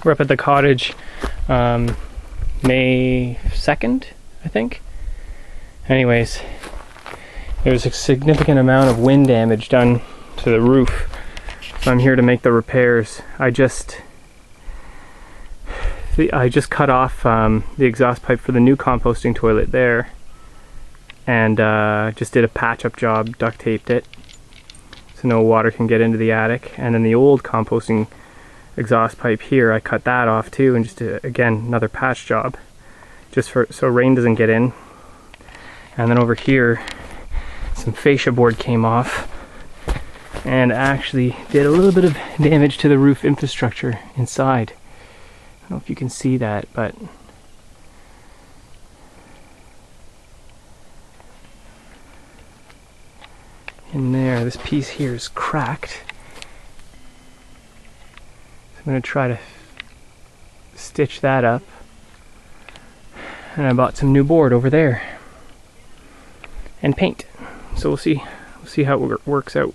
We're up at the cottage May 2nd, I think. Anyways, there's a significant amount of wind damage done to the roof, so I'm here to make the repairs. I just cut off the exhaust pipe for the new composting toilet there, and just did a patch-up job, duct taped it so no water can get into the attic. And then the old composting exhaust pipe here, I cut that off too, and just did, again, another patch job, just so rain doesn't get in. And then over here, some fascia board came off and actually did a little bit of damage to the roof infrastructure inside. I don't know if you can see that, but in there, this piece here is cracked. So I'm going to try to stitch that up. And I bought some new board over there and paint. So we'll see how it works out.